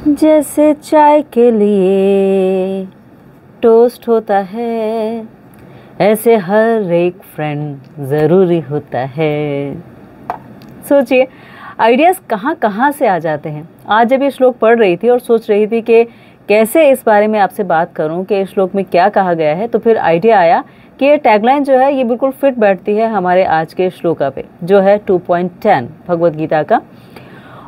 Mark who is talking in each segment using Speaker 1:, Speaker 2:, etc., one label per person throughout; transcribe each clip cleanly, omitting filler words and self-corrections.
Speaker 1: जैसे चाय के लिए टोस्ट होता है, ऐसे हर एक फ्रेंड ज़रूरी होता है। सोचिए आइडियाज़ कहाँ कहाँ से आ जाते हैं। आज जब ये श्लोक पढ़ रही थी और सोच रही थी कि कैसे इस बारे में आपसे बात करूं कि इस श्लोक में क्या कहा गया है, तो फिर आइडिया आया कि ये टैगलाइन जो है ये बिल्कुल फिट बैठती है हमारे आज के श्लोका पे, जो है 2.10 भगवद गीता का।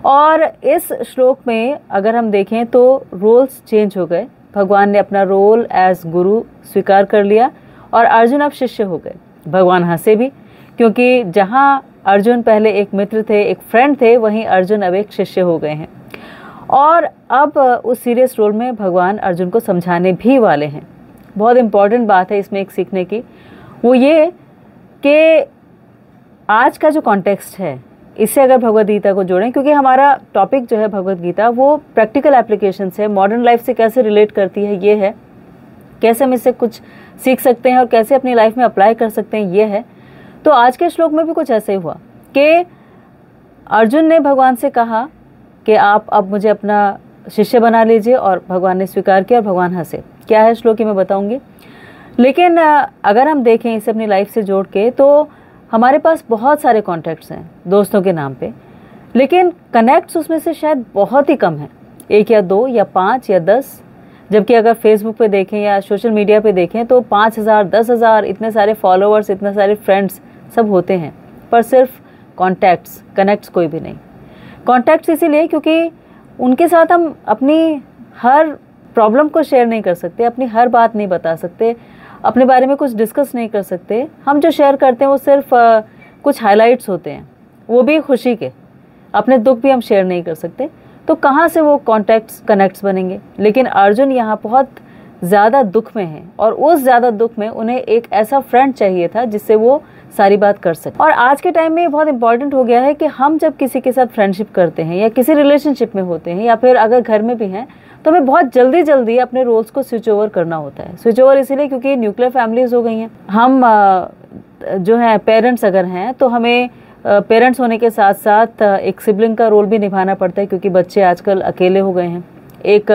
Speaker 1: और इस श्लोक में अगर हम देखें तो रोल्स चेंज हो गए। भगवान ने अपना रोल एज गुरु स्वीकार कर लिया और अर्जुन अब शिष्य हो गए। भगवान हंसे भी, क्योंकि जहाँ अर्जुन पहले एक मित्र थे, एक फ्रेंड थे, वहीं अर्जुन अब एक शिष्य हो गए हैं। और अब उस सीरियस रोल में भगवान अर्जुन को समझाने भी वाले हैं। बहुत इम्पॉर्टेंट बात है इसमें एक सीखने की, वो ये कि आज का जो कॉन्टेक्स्ट है इससे अगर भगवद गीता को जोड़ें, क्योंकि हमारा टॉपिक जो है भगवद गीता वो प्रैक्टिकल एप्लीकेशंस है, मॉडर्न लाइफ से कैसे रिलेट करती है ये है, कैसे हम इससे कुछ सीख सकते हैं और कैसे अपनी लाइफ में अप्लाई कर सकते हैं ये है। तो आज के श्लोक में भी कुछ ऐसे ही हुआ कि अर्जुन ने भगवान से कहा कि आप अब मुझे अपना शिष्य बना लीजिए, और भगवान ने स्वीकार किया और भगवान हंसे। क्या है श्लोक मैं बताऊंगी, लेकिन अगर हम देखें इसे अपनी लाइफ से जोड़ के तो हमारे पास बहुत सारे कॉन्टैक्ट्स हैं दोस्तों के नाम पे, लेकिन कनेक्ट्स उसमें से शायद बहुत ही कम हैं, 1 या 2 या 5 या 10। जबकि अगर फेसबुक पे देखें या सोशल मीडिया पे देखें तो 5000 10,000 इतने सारे फॉलोअर्स, इतने सारे फ्रेंड्स सब होते हैं, पर सिर्फ कॉन्टैक्ट्स, कनेक्ट्स कोई भी नहीं। कॉन्टैक्ट्स इसीलिए क्योंकि उनके साथ हम अपनी हर प्रॉब्लम को शेयर नहीं कर सकते, अपनी हर बात नहीं बता सकते, अपने बारे में कुछ डिस्कस नहीं कर सकते। हम जो शेयर करते हैं वो सिर्फ कुछ हाइलाइट्स होते हैं, वो भी खुशी के। अपने दुख भी हम शेयर नहीं कर सकते, तो कहाँ से वो कॉन्टैक्ट्स, कनेक्ट्स बनेंगे। लेकिन अर्जुन यहाँ बहुत ज़्यादा दुख में है, और उस ज़्यादा दुख में उन्हें एक ऐसा फ्रेंड चाहिए था जिससे वो सारी बात कर सके। और आज के टाइम में ये बहुत इंपॉर्टेंट हो गया है कि हम जब किसी के साथ फ्रेंडशिप करते हैं या किसी रिलेशनशिप में होते हैं या फिर अगर घर में भी हैं, तो हमें बहुत जल्दी जल्दी अपने रोल्स को स्विच ओवर करना होता है। स्विच ओवर इसीलिए क्योंकि न्यूक्लियर फैमिलीज हो गई हैं। हम जो है पेरेंट्स अगर हैं तो हमें पेरेंट्स होने के साथ साथ एक सिबलिंग का रोल भी निभाना पड़ता है, क्योंकि बच्चे आजकल अकेले हो गए हैं। एक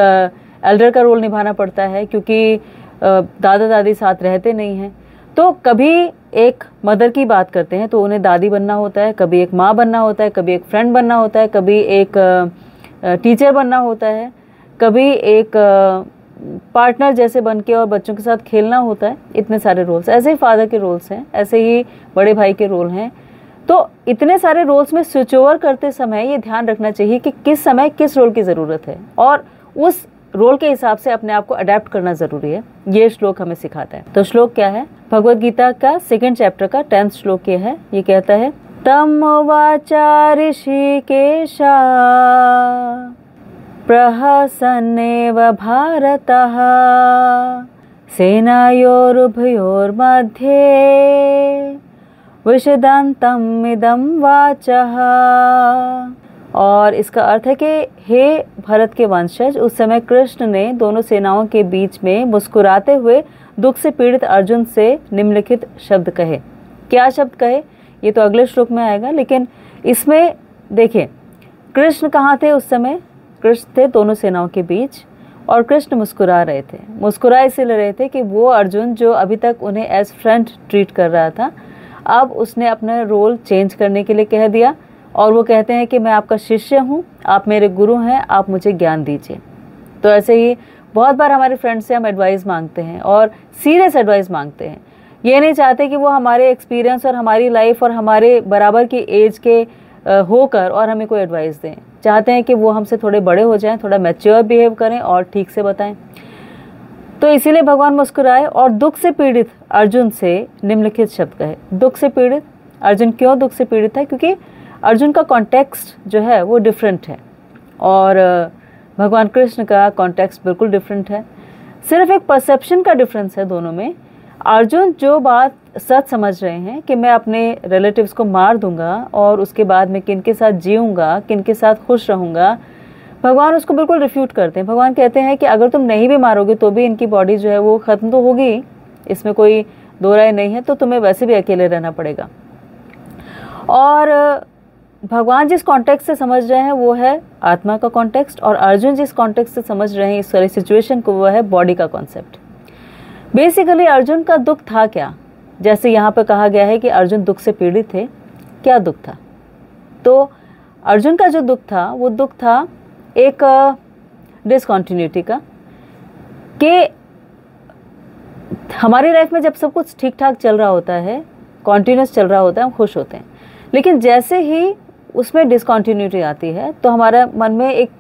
Speaker 1: एल्डर का रोल निभाना पड़ता है, क्योंकि दादा दादी साथ रहते नहीं हैं। तो कभी एक मदर की बात करते हैं तो उन्हें दादी बनना होता है, कभी एक माँ बनना होता है, कभी एक फ्रेंड बनना होता है, कभी एक टीचर बनना होता है, कभी एक पार्टनर जैसे बन के और बच्चों के साथ खेलना होता है। इतने सारे रोल्स, ऐसे ही फादर के रोल्स हैं, ऐसे ही बड़े भाई के रोल हैं। तो इतने सारे रोल्स में स्विच ओवर करते समय ये ध्यान रखना चाहिए कि किस समय किस रोल की ज़रूरत है, और उस रोल के हिसाब से अपने आप को अडेप्ट करना ज़रूरी है। ये श्लोक हमें सिखाता है। तो श्लोक क्या है, भगवद गीता का 2nd चैप्टर का 10th श्लोक ये है। ये कहता है, तम वाचा ऋषिकेशा प्रहसन्नेव भारतः सेनायोरुभयोर्मध्ये विशदन्तम् इदं वाचः। और इसका अर्थ है कि हे भरत के वंशज, उस समय कृष्ण ने दोनों सेनाओं के बीच में मुस्कुराते हुए दुख से पीड़ित अर्जुन से निम्नलिखित शब्द कहे। क्या शब्द कहे ये तो अगले श्लोक में आएगा, लेकिन इसमें देखिए कृष्ण कहाँ थे उस समय। कृष्ण थे दोनों सेनाओं के बीच, और कृष्ण मुस्कुरा रहे थे। मुस्कुरा इसलिए रहे थे कि वो अर्जुन जो अभी तक उन्हें एज फ्रेंड ट्रीट कर रहा था, अब उसने अपना रोल चेंज करने के लिए कह दिया, और वो कहते हैं कि मैं आपका शिष्य हूँ, आप मेरे गुरु हैं, आप मुझे ज्ञान दीजिए। तो ऐसे ही बहुत बार हमारे फ्रेंड्स से हम एडवाइस मांगते हैं, और सीरियस एडवाइस मांगते हैं। ये नहीं चाहते कि वो हमारे एक्सपीरियंस और हमारी लाइफ और हमारे बराबर की एज के होकर और हमें कोई एडवाइस दें। चाहते हैं कि वो हमसे थोड़े बड़े हो जाएं, थोड़ा मैच्योर बिहेव करें और ठीक से बताएं। तो इसीलिए भगवान मुस्कुराए और दुख से पीड़ित अर्जुन से निम्नलिखित शब्द कहे। दुख से पीड़ित अर्जुन क्यों दुख से पीड़ित है? क्योंकि अर्जुन का कॉन्टेक्स्ट जो है वो डिफरेंट है, और भगवान कृष्ण का कॉन्टेक्स्ट बिल्कुल डिफरेंट है। सिर्फ एक परसेप्शन का डिफरेंस है दोनों में। अर्जुन जो बात सच समझ रहे हैं कि मैं अपने रिलेटिव्स को मार दूंगा और उसके बाद मैं किनके साथ जीऊँगा, किनके साथ खुश रहूँगा, भगवान उसको बिल्कुल रिफ्यूट करते हैं। भगवान कहते हैं कि अगर तुम नहीं भी मारोगे तो भी इनकी बॉडी जो है वो ख़त्म तो होगी, इसमें कोई दो राय नहीं है, तो तुम्हें वैसे भी अकेले रहना पड़ेगा। और भगवान जिस कॉन्टेक्स्ट से समझ रहे हैं वो है आत्मा का कॉन्टेक्स्ट, और अर्जुन जिस कॉन्टेक्स्ट से समझ रहे हैं इस सारी सिचुएशन को वो है बॉडी का कॉन्सेप्ट। बेसिकली अर्जुन का दुख था क्या? जैसे यहाँ पे कहा गया है कि अर्जुन दुख से पीड़ित थे। क्या दुख था? तो अर्जुन का जो दुख था वो दुख था एक डिसकंटिन्यूटी का, कि हमारी लाइफ में जब सब कुछ ठीक ठाक चल रहा होता है, कॉन्टिन्यूस चल रहा होता है, हम खुश होते हैं, लेकिन जैसे ही उसमें डिसकंटिन्यूटी आती है तो हमारा मन में एक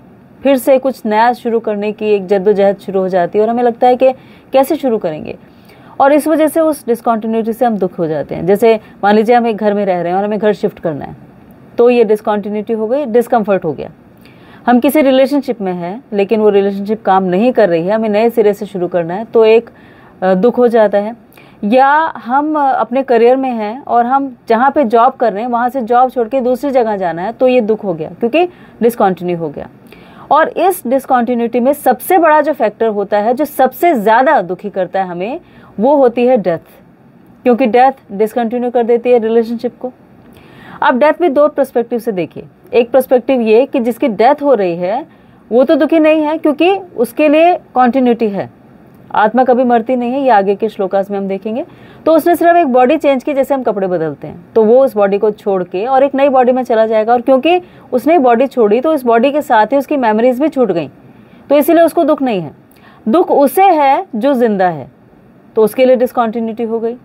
Speaker 1: फिर से कुछ नया शुरू करने की एक जद्दोजहद शुरू हो जाती है और हमें लगता है कि कैसे शुरू करेंगे, और इस वजह से उस डिसकंटिन्यूटी से हम दुख हो जाते हैं। जैसे मान लीजिए हम एक घर में रह रहे हैं और हमें घर शिफ्ट करना है, तो ये डिसकंटिन्यूटी हो गई, डिस्कम्फर्ट हो गया। हम किसी रिलेशनशिप में हैं लेकिन वो रिलेशनशिप काम नहीं कर रही है, हमें नए सिरे से शुरू करना है, तो एक दुख हो जाता है। या हम अपने करियर में हैं और हम जहाँ पे जॉब कर रहे हैं वहाँ से जॉब छोड़ के दूसरी जगह जाना है, तो ये दुख हो गया क्योंकि डिसकंटिन्यू हो गया। और इस डिसकंटिन्यूटी में सबसे बड़ा जो फैक्टर होता है, जो सबसे ज़्यादा दुखी करता है हमें, वो होती है डेथ, क्योंकि डेथ डिसकंटिन्यू कर देती है रिलेशनशिप को। अब डेथ भी दो पर्सपेक्टिव से देखिए। एक पर्सपेक्टिव ये कि जिसकी डेथ हो रही है वो तो दुखी नहीं है क्योंकि उसके लिए कॉन्टिन्यूटी है, आत्मा कभी मरती नहीं है, ये आगे के श्लोकास में हम देखेंगे। तो उसने सिर्फ एक बॉडी चेंज की, जैसे हम कपड़े बदलते हैं, तो वो उस बॉडी को छोड़ के और एक नई बॉडी में चला जाएगा, और क्योंकि उसने बॉडी छोड़ी तो इस बॉडी के साथ ही उसकी मेमोरीज भी छूट गई, तो इसीलिए उसको दुख नहीं है। दुख उसे है जो जिंदा है, तो उसके लिए डिसकंटिन्यूटी हो गई।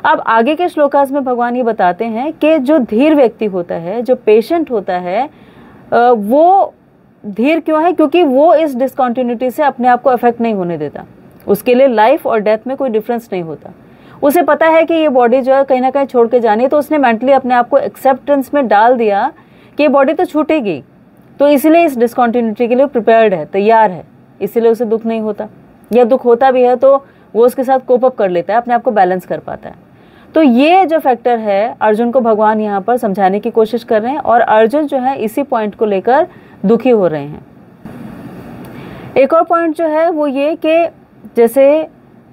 Speaker 1: अब आगे के श्लोकास में भगवान ये बताते हैं कि जो धीर व्यक्ति होता है, जो पेशेंट होता है, वो धीर क्यों है? क्योंकि वो इस डिसकंटिन्यूटी से अपने आप को अफेक्ट नहीं होने देता। उसके लिए लाइफ और डेथ में कोई डिफरेंस नहीं होता। उसे पता है कि ये बॉडी जो है कहीं ना कहीं छोड़ के जानी है, तो उसने मेंटली अपने आप को एक्सेप्टेंस में डाल दिया कि ये बॉडी तो छूटेगी, तो इसलिए इस डिसकंटिन्यूटी के लिए प्रिपेयर्ड है, तैयार है, इसीलिए उसे दुख नहीं होता। या दुख होता भी है तो वो उसके साथ कोप अप कर लेता है, अपने आप को बैलेंस कर पाता है। तो ये जो फैक्टर है अर्जुन को भगवान यहाँ पर समझाने की कोशिश कर रहे हैं, और अर्जुन जो है इसी पॉइंट को लेकर दुखी हो रहे हैं। एक और पॉइंट जो है वो ये कि जैसे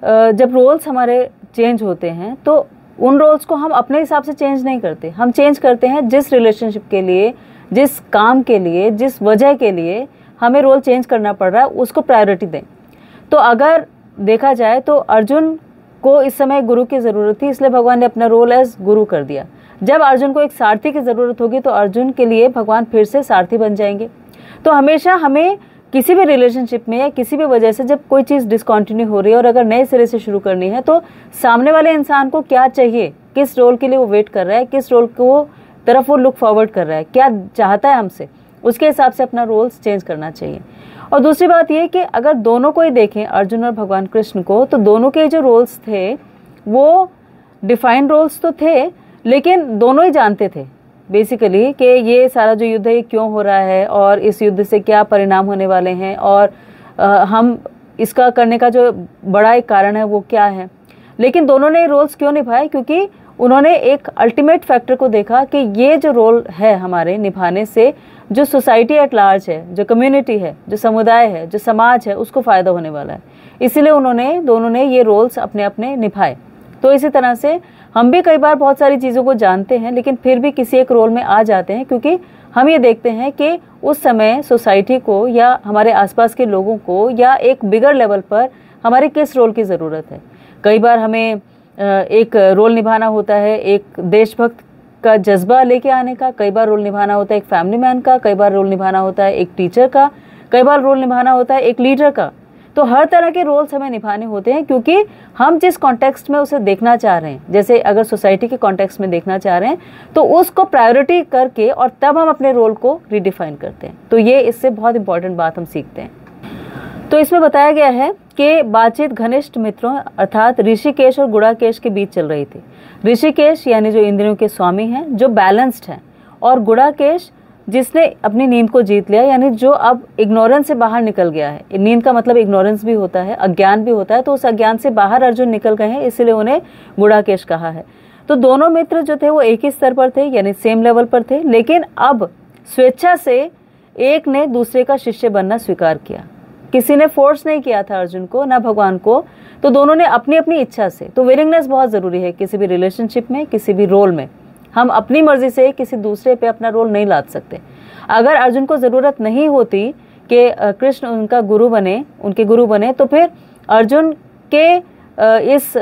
Speaker 1: जब रोल्स हमारे चेंज होते हैं तो उन रोल्स को हम अपने हिसाब से चेंज नहीं करते, हम चेंज करते हैं जिस रिलेशनशिप के लिए, जिस काम के लिए, जिस वजह के लिए हमें रोल चेंज करना पड़ रहा है उसको प्रायोरिटी दें। तो अगर देखा जाए तो अर्जुन को इस समय गुरु की ज़रूरत थी, इसलिए भगवान ने अपना रोल एज गुरु कर दिया। जब अर्जुन को एक सारथी की ज़रूरत होगी तो अर्जुन के लिए भगवान फिर से सारथी बन जाएंगे। तो हमेशा हमें किसी भी रिलेशनशिप में या किसी भी वजह से जब कोई चीज़ डिसकंटिन्यू हो रही है और अगर नए सिरे से शुरू करनी है, तो सामने वाले इंसान को क्या चाहिए, किस रोल के लिए वो वेट कर रहा है, किस रोल को तरफ वो लुक फॉरवर्ड कर रहा है, क्या चाहता है हमसे, उसके हिसाब से अपना रोल्स चेंज करना चाहिए। और दूसरी बात ये कि अगर दोनों को ही देखें, अर्जुन और भगवान कृष्ण को, तो दोनों के जो रोल्स थे वो डिफाइंड रोल्स तो थे, लेकिन दोनों ही जानते थे बेसिकली कि ये सारा जो युद्ध है ये क्यों हो रहा है और इस युद्ध से क्या परिणाम होने वाले हैं, और हम इसका करने का जो बड़ा एक कारण है वो क्या है। लेकिन दोनों ने रोल्स क्यों निभाए? क्योंकि उन्होंने एक अल्टीमेट फैक्टर को देखा कि ये जो रोल है हमारे निभाने से जो सोसाइटी एट लार्ज है, जो कम्युनिटी है, जो समुदाय है, जो समाज है, उसको फ़ायदा होने वाला है। इसीलिए दोनों ने ये रोल्स अपने अपने निभाए। तो इसी तरह से हम भी कई बार बहुत सारी चीज़ों को जानते हैं लेकिन फिर भी किसी एक रोल में आ जाते हैं, क्योंकि हम ये देखते हैं कि उस समय सोसाइटी को या हमारे आसपास के लोगों को या एक बिगर लेवल पर हमारे किस रोल की ज़रूरत है। कई बार हमें एक रोल निभाना होता है एक देशभक्त का जज्बा लेके आने का, कई बार रोल निभाना होता है एक फैमिली मैन का, कई बार रोल निभाना होता है एक टीचर का, कई बार रोल निभाना होता है एक लीडर का। तो हर तरह के रोल्स हमें निभाने होते हैं क्योंकि हम जिस कॉन्टेक्स्ट में उसे देखना चाह रहे हैं, जैसे अगर सोसाइटी के कॉन्टेक्स्ट में देखना चाह रहे हैं तो उसको प्रायोरिटी करके और तब हम अपने रोल को रिडिफाइन करते हैं। तो ये इससे बहुत इंपॉर्टेंट बात हम सीखते हैं। तो इसमें बताया गया है कि बातचीत घनिष्ठ मित्रों अर्थात ऋषिकेश और गुड़ाकेश के बीच चल रही थी। ऋषिकेश यानी जो इंद्रियों के स्वामी हैं, जो बैलेंस्ड हैं, और गुड़ाकेश जिसने अपनी नींद को जीत लिया, यानी जो अब इग्नोरेंस से बाहर निकल गया है। नींद का मतलब इग्नोरेंस भी होता है, अज्ञान भी होता है, तो उस अज्ञान से बाहर अर्जुन निकल गए हैं, इसलिए उन्हें गुड़ाकेश कहा है। तो दोनों मित्र जो थे वो एक ही स्तर पर थे, यानी सेम लेवल पर थे, लेकिन अब स्वेच्छा से एक ने दूसरे का शिष्य बनना स्वीकार किया। किसी ने फोर्स नहीं किया था अर्जुन को, ना भगवान को, तो दोनों ने अपनी अपनी इच्छा से। तो विलिंगनेस बहुत ज़रूरी है किसी भी रिलेशनशिप में, किसी भी रोल में। हम अपनी मर्जी से किसी दूसरे पे अपना रोल नहीं लाद सकते। अगर अर्जुन को ज़रूरत नहीं होती कि कृष्ण उनका गुरु बने, उनके गुरु बने, तो फिर अर्जुन के इस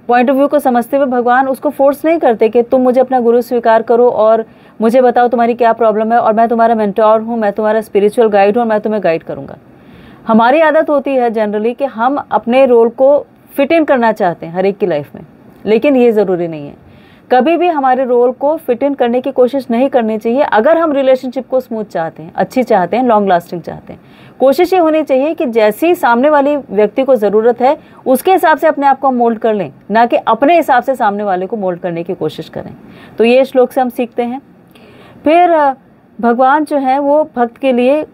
Speaker 1: पॉइंट ऑफ व्यू को समझते हुए भगवान उसको फोर्स नहीं करते कि तुम मुझे अपना गुरु स्वीकार करो और मुझे बताओ तुम्हारी क्या प्रॉब्लम है और मैं तुम्हारा मेंटोर हूँ, मैं तुम्हारा स्पिरिचुअल गाइड हूँ और मैं तुम्हें गाइड करूँगा। हमारी आदत होती है जनरली कि हम अपने रोल को फिट इन करना चाहते हैं हर एक की लाइफ में, लेकिन ये ज़रूरी नहीं है। कभी भी हमारे रोल को फिट इन करने की कोशिश नहीं करनी चाहिए। अगर हम रिलेशनशिप को स्मूथ चाहते हैं, अच्छी चाहते हैं, लॉन्ग लास्टिंग चाहते हैं, कोशिश ये होनी चाहिए कि जैसी सामने वाली व्यक्ति को ज़रूरत है उसके हिसाब से अपने आप को मोल्ड कर लें, ना कि अपने हिसाब से सामने वाले को मोल्ड करने की कोशिश करें। तो ये श्लोक से हम सीखते हैं। फिर भगवान जो है वो भक्त के लिए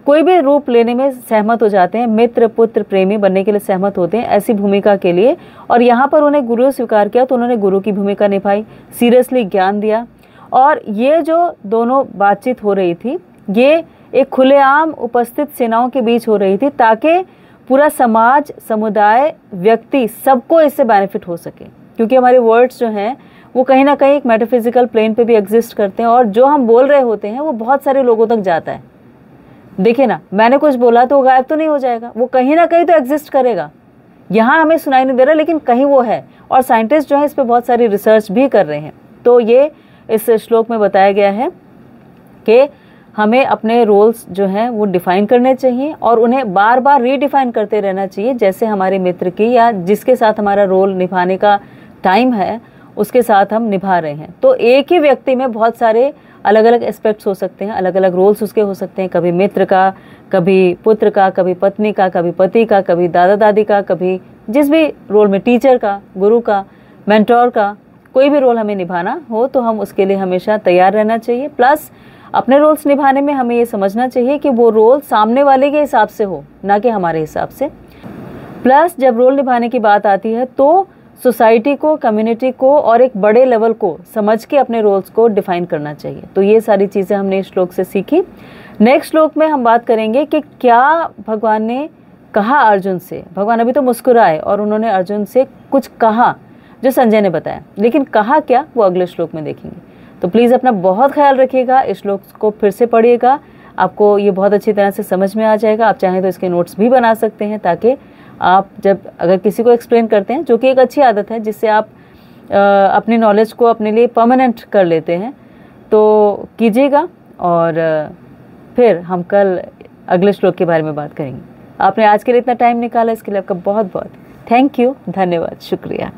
Speaker 1: कोई भी रूप लेने में सहमत हो जाते हैं, मित्र, पुत्र, प्रेमी बनने के लिए सहमत होते हैं ऐसी भूमिका के लिए। और यहाँ पर उन्हें गुरु स्वीकार किया तो उन्होंने गुरु की भूमिका निभाई, सीरियसली ज्ञान दिया। और ये जो दोनों बातचीत हो रही थी ये एक खुलेआम उपस्थित सेनाओं के बीच हो रही थी, ताकि पूरा समाज, समुदाय, व्यक्ति सबको इससे बेनिफिट हो सके। क्योंकि हमारे वर्ड्स जो हैं वो कहीं ना कहीं एक मेटाफिजिकल प्लेन पे भी एग्जिस्ट करते हैं और जो हम बोल रहे होते हैं वो बहुत सारे लोगों तक जाता है। देखिए ना, मैंने कुछ बोला तो गायब तो नहीं हो जाएगा, वो कहीं ना कहीं तो एग्जिस्ट करेगा। यहाँ हमें सुनाई नहीं दे रहा लेकिन कहीं वो है, और साइंटिस्ट जो है इस पर बहुत सारी रिसर्च भी कर रहे हैं। तो ये इस श्लोक में बताया गया है कि हमें अपने रोल्स जो हैं वो डिफाइन करने चाहिए और उन्हें बार बार रीडिफाइन करते रहना चाहिए, जैसे हमारे मित्र की या जिसके साथ हमारा रोल निभाने का टाइम है उसके साथ हम निभा रहे हैं। तो एक ही व्यक्ति में बहुत सारे अलग अलग एस्पेक्ट्स हो सकते हैं, अलग अलग रोल्स उसके हो सकते हैं, कभी मित्र का, कभी पुत्र का, कभी पत्नी का, कभी पति का, कभी दादा दादी का, कभी जिस भी रोल में, टीचर का, गुरु का, मेंटोर का, कोई भी रोल हमें निभाना हो तो हम उसके लिए हमेशा तैयार रहना चाहिए। प्लस अपने रोल्स निभाने में हमें ये समझना चाहिए कि वो रोल सामने वाले के हिसाब से हो, ना कि हमारे हिसाब से। प्लस जब रोल निभाने की बात आती है तो सोसाइटी को, कम्युनिटी को और एक बड़े लेवल को समझ के अपने रोल्स को डिफाइन करना चाहिए। तो ये सारी चीज़ें हमने इस श्लोक से सीखी। नेक्स्ट श्लोक में हम बात करेंगे कि क्या भगवान ने कहा अर्जुन से। भगवान अभी तो मुस्कुराए और उन्होंने अर्जुन से कुछ कहा जो संजय ने बताया, लेकिन कहा क्या वो अगले श्लोक में देखेंगे। तो प्लीज़ अपना बहुत ख्याल रखिएगा, इस श्लोक को फिर से पढ़िएगा, आपको ये बहुत अच्छी तरह से समझ में आ जाएगा। आप चाहें तो इसके नोट्स भी बना सकते हैं, ताकि आप जब अगर किसी को एक्सप्लेन करते हैं, जो कि एक अच्छी आदत है जिससे आप अपनी नॉलेज को अपने लिए परमानेंट कर लेते हैं, तो कीजिएगा। और फिर हम कल अगले श्लोक के बारे में बात करेंगे। आपने आज के लिए इतना टाइम निकाला, इसके लिए आपका बहुत बहुत थैंक यू, धन्यवाद, शुक्रिया।